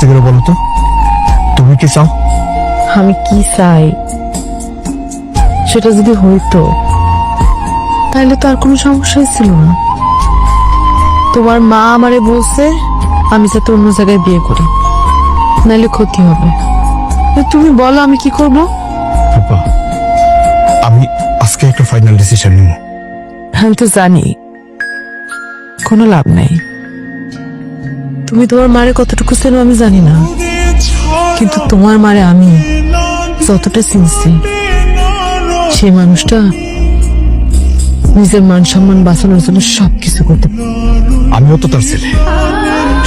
সত্যি করে বলো তো, তুমি কি চাও? আমি কি চাই সেটা যদি হইতো তাহলে তো আর কোনো সমস্যাই ছিল না। তোমার মা আমারে বলছে আমি যাতে অন্য জায়গায় বিয়ে করি, নাহলে ক্ষতি হবে। তুমি বলো আমি কি করব? রূপা, আমি আজকে একটা ফাইনাল ডিসিশন নিব। আমি তো জানি কোনো লাভ নাই। তুমি তোমার মারে কতটুকু চেনো আমি জানি না, কিন্তু তোমার মারে আমি যতটা চিনছি, সেই মানুষটা নিজের মান সম্মান বাঁচানোর জন্য সবকিছু করতে পারে। আমিও তো তার ছেলে,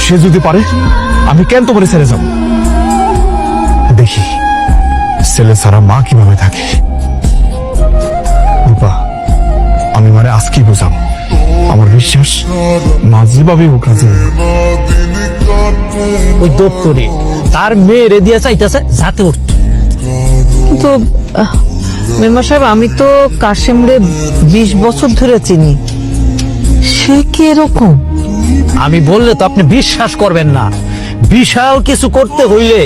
সে যদি পারে আমি কেন তোমার ছেড়ে যাব? দেখি ছেলে ছাড়া মা কিভাবে থাকে। রূপা, আমি মানে আজকেই বোঝাবো। আমার বিশ্বাস মা যেভাবে হোক রাজি হবে। ওই দপ্তরে তার মেয়েরে দিয়ে চাইতেছে যাতে উঠত। কিন্তু মেম্বার সাহেব, আমি তো কাশেমরে 20 বছর ধরে চিনি, সে কি এরকম? আমি বললে তো আপনি বিশ্বাস করবেন না। বিশাল কিছু করতে হইলে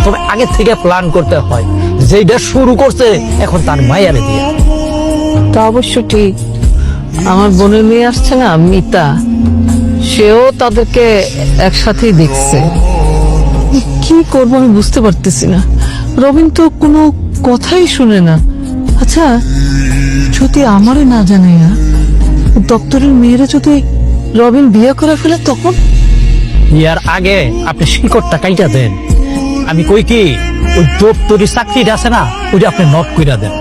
তবে আগে থেকে প্ল্যান করতে হয়। যেটা শুরু করছে এখন তার মায়ারে দিয়ে। তা অবশ্য ঠিক। আমার বোনের মেয়ে আসছে না, মিতা, সেও তাদেরকে একসাথেই দেখছে। কি করবো আমি বুঝতে পারতেছি না। রবিন তো কোনো কথাই শুনে না। আচ্ছা, যদি আমারে না জানে না, দপ্তরের মেয়েরা যদি রবিন বিয়ে করে ফেলে তখন? ইয়ার আগে আপনি শিকড়টা কাইটা দেন। আমি কই কি, ওই দপ্তরি চাকরিটা আছে না, ওইটা আপনি নট কইরা দেন,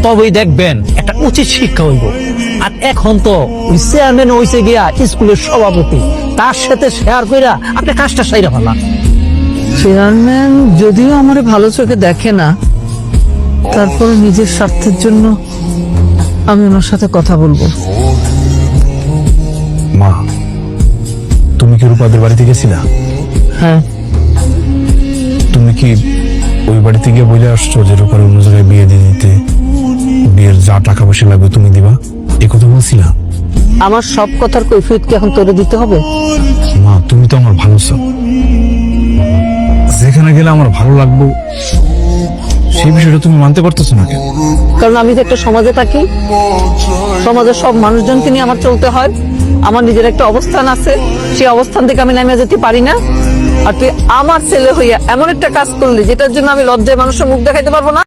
তবেই দেখবেন একটা উচিত শিক্ষা হইব। আর এখন তো ওই চেয়ারম্যান হইছে গিয়া স্কুলের সভাপতি, তার সাথে শেয়ার কইরা আপনি কাজটা সাইরা ফেলান। চেয়ারম্যান যদিও আমারে ভালো চোখে দেখে না, তারপরে নিজের স্বার্থের জন্য আমি ওনার সাথে কথা বলবো। মা, তুমি কি রূপাদের বাড়িতে গেছিলা? হ্যাঁ, তুমি কি ওই বাড়িতে গিয়ে বলে আসছো যে রূপার অন্য জায়গায় বিয়ে দিয়ে দিতে, বিয়ের যা টাকা পয়সা লাগবে তুমি দিবা, এ কথা বলছিলা? আমার সব কথার কৈফিয়ত কি এখন তোরে দিতে হবে? মা, তুমি তো আমার ভালো চাও, যেখানে গেলে আমার ভালো লাগবো, সেই বিষয়টা তুমি মানতে পারতেছো না কেন? কারণ আমি যে একটা সমাজে থাকি, সমাজের সব মানুষজনকে নিয়ে আমার চলতে হয়। আমার নিজের একটা অবস্থান আছে, সেই অবস্থান থেকে আমি নামিয়ে যেতে পারি না। আর তুই আমার ছেলে হইয়া এমন একটা কাজ করলি যেটার জন্য আমি লজ্জায় মানুষের মুখ দেখাইতে পারবো না।